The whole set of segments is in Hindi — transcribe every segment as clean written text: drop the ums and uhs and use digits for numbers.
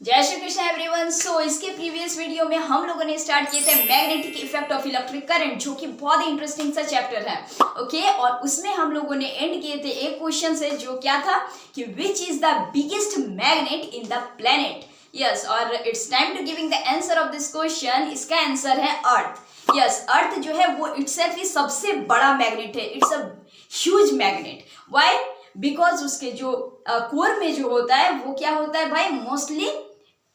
जय श्री कृष्ण एवरीवन। सो इसके प्रीवियस वीडियो में हम लोगों ने स्टार्ट किए थे magnetic effect of electric current, जो कि बहुत ही इंटरेस्टिंग सा चैप्टर है। ओके, और उसमें हम लोगों ने एंड किए थे एक क्वेश्चन से, जो क्या था कि which is the biggest magnet in the planet. Yes, और it's time to giving the answer of this question. इसका आंसर है अर्थ। यस, अर्थ जो है वो इटसेल्फ ही सबसे बड़ा मैग्नेट है। It's a huge magnet. Why? Because उसके जो कोर में जो होता है वो क्या होता है भाई, मोस्टली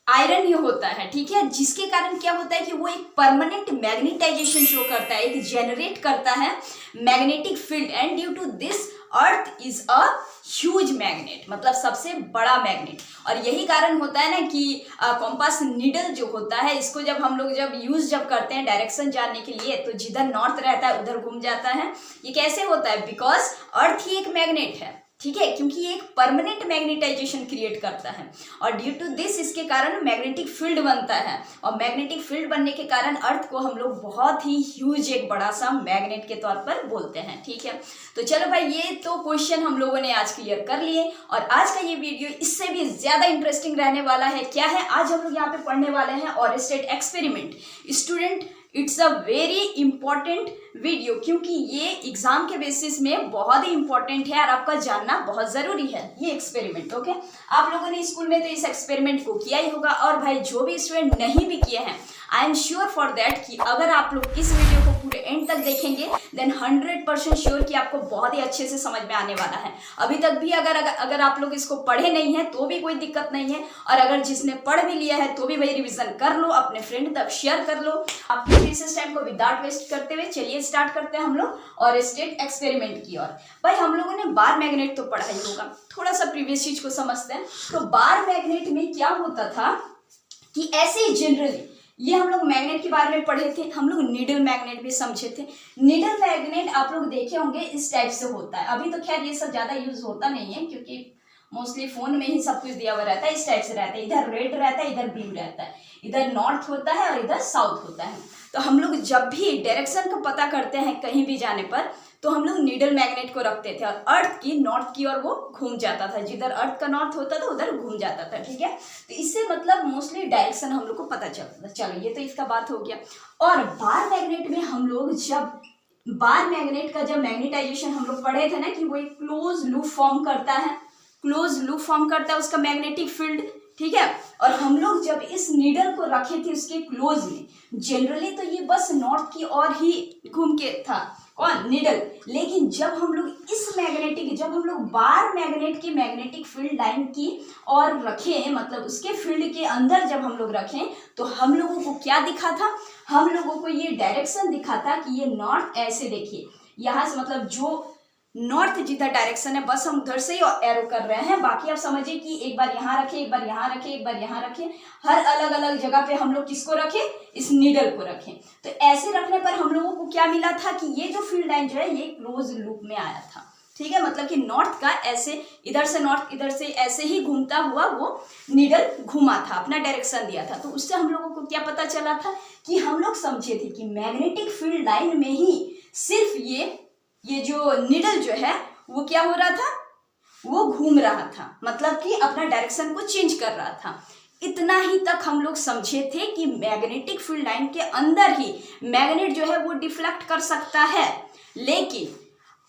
आयरन ही होता है। ठीक है, जिसके कारण क्या होता है कि वो एक परमानेंट मैग्नेटाइजेशन शो करता है, एक जनरेट करता है magnetic field, and due to this earth is a huge magnet, मतलब सबसे बड़ा मैग्नेट। और यही कारण होता है ना कि कॉम्पास नीडल जो होता है, इसको जब हम लोग जब करते हैं डायरेक्शन जानने के लिए, तो जिधर नॉर्थ रहता है उधर घूम जाता है। ये कैसे होता है? बिकॉज अर्थ ही एक मैग्नेट है। ठीक है, क्योंकि ये एक परमानेंट मैग्नेटाइजेशन क्रिएट करता है, और ड्यू टू दिस इसके कारण मैग्नेटिक फील्ड बनता है, और मैग्नेटिक फील्ड बनने के कारण अर्थ को हम लोग बहुत ही ह्यूज एक बड़ा सा मैग्नेट के तौर पर बोलते हैं। ठीक है, तो चलो भाई, ये तो क्वेश्चन हम लोगों ने आज क्लियर कर लिए, और आज का ये वीडियो इससे भी ज्यादा इंटरेस्टिंग रहने वाला है। क्या है, आज हम लोग यहाँ पे पढ़ने वाले हैं Oersted experiment. Student, it's a very important video, क्योंकि ये एग्जाम के बेसिस में बहुत ही इंपॉर्टेंट है और आपका जानना बहुत जरूरी है ये एक्सपेरिमेंट। ओके, आप लोगों ने स्कूल में तो इस एक्सपेरिमेंट को किया ही होगा, और भाई जो भी स्टूडेंट नहीं भी किए हैं, I am sure for that कि अगर आप लोग इस वीडियो को पूरे एंड तक देखेंगे, देन 100% श्योर कि आपको बहुत ही अच्छे से समझ में आने वाला है। अभी तक भी अगर आप लोग इसको पढ़े नहीं है तो भी कोई दिक्कत नहीं है, और अगर जिसने पढ़ भी लिया है तो भी वही रिवीजन कर लो, अपने फ्रेंड तक शेयर कर लो। आपके रिसर्च टाइम को विदाउट वेस्ट करते हुए चलिए स्टार्ट करते हैं हम लोग ऑरेस्टेड एक्सपेरिमेंट की ओर। भाई, हम लोगों ने बार मैग्नेट तो पढ़ा ही होगा, थोड़ा सा प्रीवियस चीज को समझते हैं। तो बार मैग्नेट में क्या होता था कि ऐसे ही जनरली ये हम लोग मैग्नेट के बारे में पढ़े थे, हम लोग नीडल मैग्नेट भी समझे थे। नीडल मैग्नेट आप लोग देखे होंगे इस टाइप से होता है। अभी तो खैर ये सब ज्यादा यूज होता नहीं है, क्योंकि मोस्टली फोन में ही सब कुछ दिया हुआ रहता है। इस टाइप से रहता है, इधर रेड रहता है, इधर ब्लू रहता है, इधर नॉर्थ होता है और इधर साउथ होता है। तो हम लोग जब भी डायरेक्शन का पता करते हैं कहीं भी जाने पर, तो हम लोग नीडल मैग्नेट को रखते थे, और अर्थ की नॉर्थ की ओर वो घूम जाता था। जिधर अर्थ का नॉर्थ होता था उधर घूम जाता था। ठीक है, तो इससे मतलब मोस्टली डायरेक्शन हम लोग को पता चलता था। चलो, ये तो इसका बात हो गया। और बार मैग्नेट में हम लोग बार मैग्नेट का जब मैग्नेटाइजेशन हम लोग पढ़े थे ना, कि वो एक क्लोज लूप फॉर्म करता है, उसका मैग्नेटिक फील्ड। ठीक है, और हम लोग जब इस नीडल को रखे थे उसके क्लोज में, जनरली तो ये बस नॉर्थ की ओर ही घूम के था, कौन? नीडल। लेकिन जब हम लोग बार मैग्नेट की मैग्नेटिक फील्ड लाइन की और रखें, मतलब उसके फील्ड के अंदर जब हम लोग रखें, तो हम लोगों को क्या दिखा था? हम लोगों को ये डायरेक्शन दिखा था कि ये नॉर्थ ऐसे, देखिए यहाँ से, मतलब जो नॉर्थ जिधर डायरेक्शन है बस हम उधर से ही एरो कर रहे हैं। बाकी आप समझिए कि एक बार यहाँ रखे, एक बार यहाँ रखे, एक बार यहाँ रखे, हर अलग अलग जगह पे हम लोग किसको रखें? इस नीडल को रखें। तो ऐसे रखने पर हम लोगों को क्या मिला था कि ये जो फील्ड लाइन जो है ये क्लोज लूप में आया था। ठीक है, मतलब कि नॉर्थ का ऐसे, इधर से नॉर्थ, इधर से ऐसे ही घूमता हुआ वो नीडल घुमा था, अपना डायरेक्शन दिया था। तो उससे हम लोगों को क्या पता चला था कि हम लोग समझे थे कि मैग्नेटिक फील्ड लाइन में ही सिर्फ ये जो नीडल जो है वो क्या हो रहा था? वो घूम रहा था, मतलब कि अपना डायरेक्शन को चेंज कर रहा था। इतना ही तक हम लोग समझे थे कि मैग्नेटिक फील्ड लाइन के अंदर ही मैग्नेट जो है वो डिफ्लेक्ट कर सकता है। लेकिन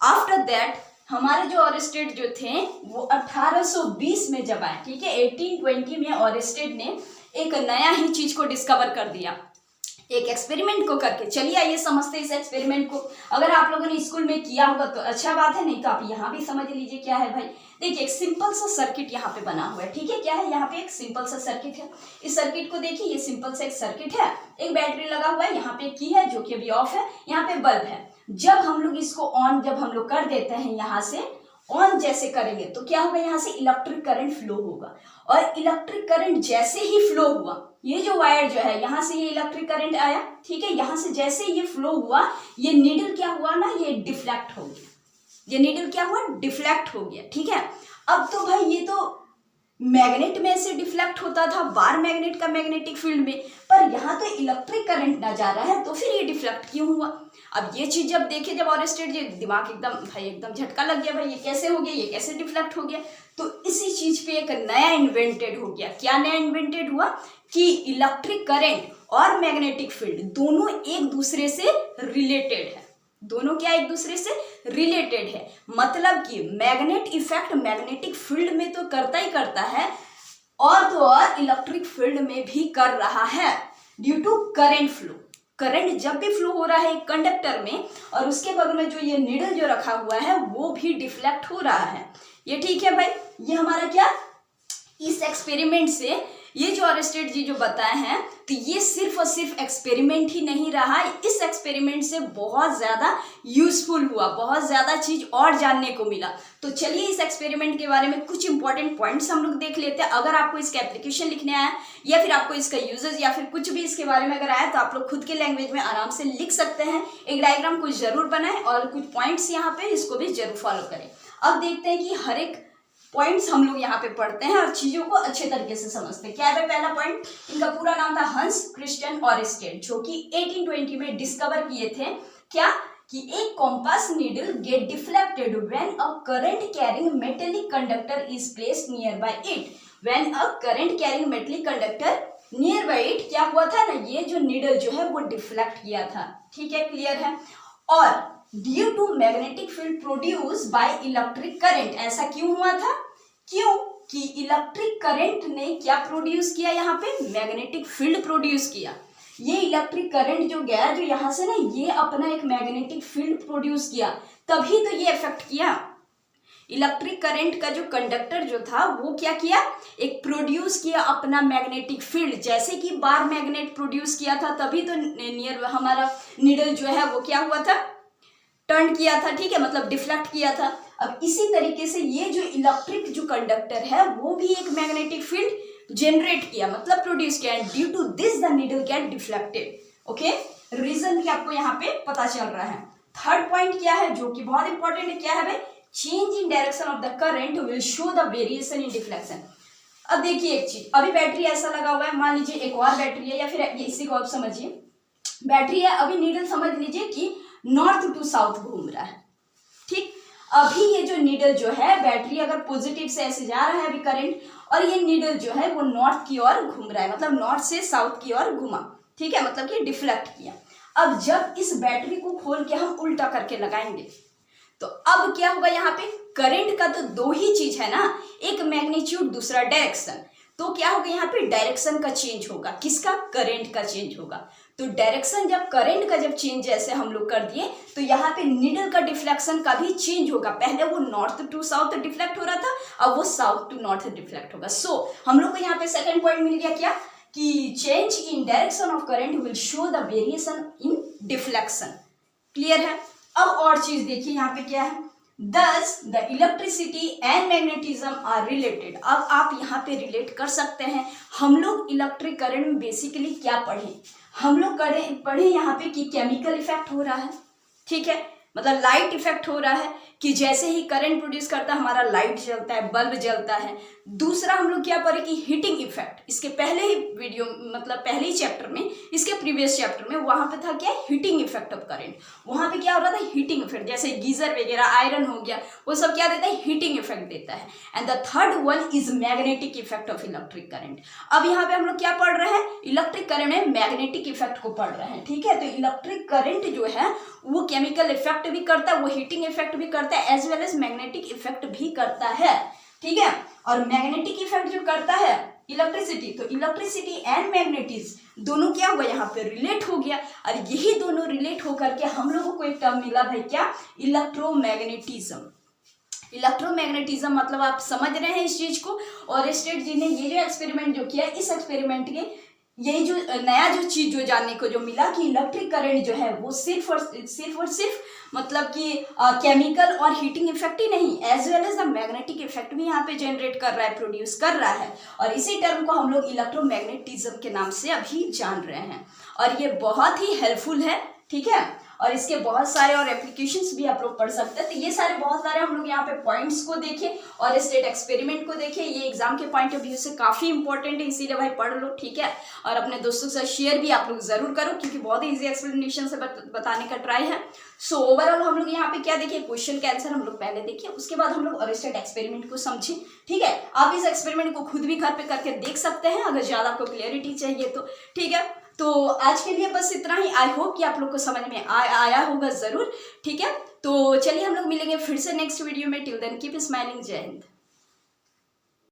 आफ्टर दैट हमारे जो ऑरेस्टेड जो थे वो 1820 में जब आए, ठीक है, 1820 में ऑरेस्टेड ने एक नया ही चीज को डिस्कवर कर दिया, एक एक्सपेरिमेंट को करके। चलिए आइए समझते इस एक्सपेरिमेंट को। अगर आप लोगों ने स्कूल में किया होगा तो अच्छा बात है, नहीं तो आप यहाँ भी समझ लीजिए क्या है भाई। देखिए, एक सिंपल सा सर्किट यहाँ पे बना हुआ है। ठीक है, क्या है? यहाँ पे एक सिंपल सा सर्किट है। इस सर्किट को देखिए, ये सिंपल सा एक सर्किट है, एक बैटरी लगा हुआ है, यहाँ पे एक की है जो कि अभी ऑफ है, यहाँ पे बल्ब है। जब हम लोग इसको ऑन कर देते हैं, यहाँ से ऑन जैसे करेंगे तो क्या होगा? यहाँ से इलेक्ट्रिक करंट फ्लो होगा, और इलेक्ट्रिक करंट जैसे ही फ्लो हुआ, ये जो वायर जो है यहाँ से ये इलेक्ट्रिक करंट आया, ठीक है, यहाँ से जैसे ये फ्लो हुआ, ये नीडल क्या हुआ ना, ये डिफ्लेक्ट हो गया। ये नीडल क्या हुआ? डिफ्लेक्ट हो गया। ठीक है, अब तो भाई ये तो मैग्नेट में से डिफ्लेक्ट होता था, बार मैग्नेट का मैग्नेटिक फील्ड में, पर यहाँ तो इलेक्ट्रिक करंट ना जा रहा है, तो फिर ये डिफ्लेक्ट क्यों हुआ? अब ये चीज जब देखे, जब ऑरेस्टेड, ये दिमाग एकदम झटका लग गया, भाई ये कैसे हो गया, ये कैसे डिफ्लेक्ट हो गया। तो इसी चीज पे एक नया इन्वेंटेड हो गया। क्या नया इन्वेंटेड हुआ कि इलेक्ट्रिक करंट और मैग्नेटिक फील्ड दोनों एक दूसरे से रिलेटेड है। दोनों क्या एक दूसरे से रिलेटेड है, मतलब कि मैग्नेट इफेक्ट मैग्नेटिक फील्ड में तो करता ही करता है और तो और इलेक्ट्रिक फील्ड में भी कर रहा है due to current flow. Current जब भी फ्लो हो रहा है कंडक्टर में और उसके बगल में जो ये नीडल जो रखा हुआ है वो भी डिफ्लेक्ट हो रहा है। ये ठीक है भाई, ये हमारा क्या इस एक्सपेरिमेंट से ये जो अरिस्टेड जी जो बताए हैं तो ये सिर्फ और सिर्फ एक्सपेरिमेंट ही नहीं रहा, इस एक्सपेरिमेंट से बहुत ज़्यादा यूजफुल हुआ, बहुत ज़्यादा चीज़ और जानने को मिला। तो चलिए इस एक्सपेरिमेंट के बारे में कुछ इंपॉर्टेंट पॉइंट्स हम लोग देख लेते हैं। अगर आपको इसका एप्लीकेशन लिखने आया या फिर आपको इसका यूजेस या फिर कुछ भी इसके बारे में अगर आया तो आप लोग खुद के लैंग्वेज में आराम से लिख सकते हैं। एक डायग्राम को जरूर बनाएं और कुछ पॉइंट्स यहाँ पे इसको भी जरूर फॉलो करें। अब देखते हैं कि हर एक पॉइंट्स हम लोग यहाँ पे पढ़ते हैं और चीजों को अच्छे तरीके से समझते हैं। क्या है पहला पॉइंट, इनका पूरा नाम था हंस क्रिस्टियन ऑरेस्टेड, जो कि 1820 में डिस्कवर किए थे। क्या कि एक compass needle get deflected when a current carrying metallic conductor is placed nearby it. When a current carrying metallic conductor nearby it, क्या हुआ था ना, ये जो नीडल जो है वो डिफ्लेक्ट किया था। ठीक है, क्लियर है। और due to magnetic field produce by electric current, ऐसा क्यों हुआ था, क्यों कि इलेक्ट्रिक करंट ने क्या प्रोड्यूस किया, यहाँ पे मैग्नेटिक फील्ड प्रोड्यूस किया। ये इलेक्ट्रिक करंट जो गया जो यहाँ से ना, ये अपना एक मैग्नेटिक फील्ड प्रोड्यूस किया, तभी तो ये इफेक्ट किया। इलेक्ट्रिक करंट का जो कंडक्टर जो था वो क्या किया, एक प्रोड्यूस किया अपना मैग्नेटिक फील्ड, जैसे कि बार मैग्नेट प्रोड्यूस किया था तभी तो नियर हमारा नीडल जो है वो क्या हुआ था, टर्न किया था। ठीक है, मतलब डिफ्लेक्ट किया था। अब इसी तरीके से ये जो इलेक्ट्रिक जो कंडक्टर है वो भी एक मैग्नेटिक फील्ड जनरेट किया, मतलब प्रोड्यूस किया। Due to this the needle get deflected. Okay, reason भी आपको यहाँ पे पता चल रहा है। थर्ड पॉइंट क्या है जो कि बहुत इंपॉर्टेंट है, क्या है भाई, change in direction of the current will show the variation in deflection. अब देखिए एक चीज, अभी बैटरी ऐसा लगा हुआ है, मान लीजिए एक और बैटरी है या फिर इसी को आप समझिए बैटरी है, अभी नीडल समझ लीजिए कि नॉर्थ टू साउथ घूम रहा है। ठीक, अभी ये जो नीडल जो है बैटरी अगर पॉजिटिव से ऐसे जा रहा है अभी करंट, और ये नीडल जो है वो नॉर्थ की ओर घूम रहा है, मतलब नॉर्थ से साउथ की ओर घुमा। ठीक है, मतलब कि डिफ्लेक्ट किया। अब जब इस बैटरी को खोल के हम उल्टा करके लगाएंगे तो अब क्या होगा, यहाँ पे करंट का तो दो ही चीज है ना, एक मैग्नीट्यूड दूसरा डायरेक्शन। तो क्या होगा, यहाँ पे डायरेक्शन का चेंज होगा, किसका, करंट का चेंज होगा। तो डायरेक्शन जब करंट का जब चेंज जैसे हम लोग कर दिए तो यहाँ पे नीडल का डिफ्लेक्शन का भी चेंज होगा। पहले वो नॉर्थ टू साउथ डिफ्लेक्ट हो रहा था, अब वो साउथ टू नॉर्थ डिफ्लेक्ट होगा। सो हम लोग को यहाँ पे सेकंड पॉइंट मिल गया, क्या कि change in direction of current will show the variation in deflection. Clear है। अब और चीज देखिए यहाँ पे क्या है, Thus the electricity and magnetism are related। अब आप यहाँ पे रिलेट कर सकते हैं। हम लोग इलेक्ट्रिक करंट में बेसिकली क्या पढ़े, हम लोग पढ़े यहाँ पे कि केमिकल इफेक्ट हो रहा है। ठीक है, मतलब लाइट इफेक्ट हो रहा है कि जैसे ही करंट प्रोड्यूस करता है हमारा लाइट जलता है, बल्ब जलता है। दूसरा हम लोग क्या पढ़े कि हीटिंग इफेक्ट, इसके पहले ही वीडियो मतलब पहले ही चैप्टर में, इसके प्रीवियस चैप्टर में वहां पे था क्या, हीटिंग इफेक्ट ऑफ करंट। वहां पे क्या हो रहा था, हीटिंग इफेक्ट, जैसे गीजर वगैरह आयरन हो गया वो सब क्या देता है, हीटिंग इफेक्ट देता है। And the third one is magnetic effect of electric current. अब यहाँ पे हम लोग क्या पढ़ रहे हैं, इलेक्ट्रिक करंट में मैग्नेटिक इफेक्ट को पढ़ रहे हैं। ठीक है, तो इलेक्ट्रिक करंट जो है वो केमिकल इफेक्ट भी करता है, वो हीटिंग इफेक्ट भी करता है, as well as magnetic effect भी करता है। ठीक है, और मैग्नेटिक इफेक्ट जो करता है इलेक्ट्रिसिटी, तो इलेक्ट्रिसिटी एंड मैग्नेटिज्म दोनों क्या हुआ, यहाँ पे रिलेट हो गया। और यही दोनों रिलेट होकर के हम लोगों को एक टर्म मिला भाई, क्या, इलेक्ट्रोमैग्नेटिज्म। इलेक्ट्रोमैग्नेटिज्म मतलब आप समझ रहे हैं इस चीज को। और स्टेट जी ने ये जो एक्सपेरिमेंट जो किया, इस एक्सपेरिमेंट के यही जो नया जो चीज जो जानने को जो मिला कि इलेक्ट्रिक करंट जो है वो सिर्फ और सिर्फ मतलब कि केमिकल और हीटिंग इफेक्ट ही नहीं, as well as the magnetic effect भी यहाँ पे जनरेट कर रहा है, प्रोड्यूस कर रहा है। और इसी टर्म को हम लोग इलेक्ट्रोमैग्नेटिज्म के नाम से अभी जान रहे हैं और ये बहुत ही हेल्पफुल है। ठीक है, और इसके बहुत सारे और एप्लीकेशंस भी आप लोग पढ़ सकते हैं। तो ये सारे बहुत सारे हम लोग यहाँ पे पॉइंट्स को देखें और स्टेट एक्सपेरिमेंट को देखें। ये एग्जाम के पॉइंट ऑफ व्यू से काफी इंपॉर्टेंट है, इसीलिए भाई पढ़ लो, ठीक है। और अपने दोस्तों के साथ शेयर भी आप लोग जरूर करो, क्योंकि बहुत ही ईजी एक्सप्लेनेशन से बताने का ट्राई है। सो ओवरऑल हम लोग यहाँ पे क्या देखे, क्वेश्चन का आंसर हम लोग पहले देखे, उसके बाद हम लोग और स्टेट एक्सपेरिमेंट को समझे, ठीक है। आप इस एक्सपेरिमेंट को खुद भी घर पे करके देख सकते हैं अगर ज्यादा आपको क्लियरिटी चाहिए तो, ठीक है। तो आज के लिए बस इतना ही। आई होप कि आप लोग को समझ में आया होगा जरूर, ठीक है। तो चलिए हम लोग मिलेंगे फिर से नेक्स्ट वीडियो में। Till then keep smiling. जय हिंद।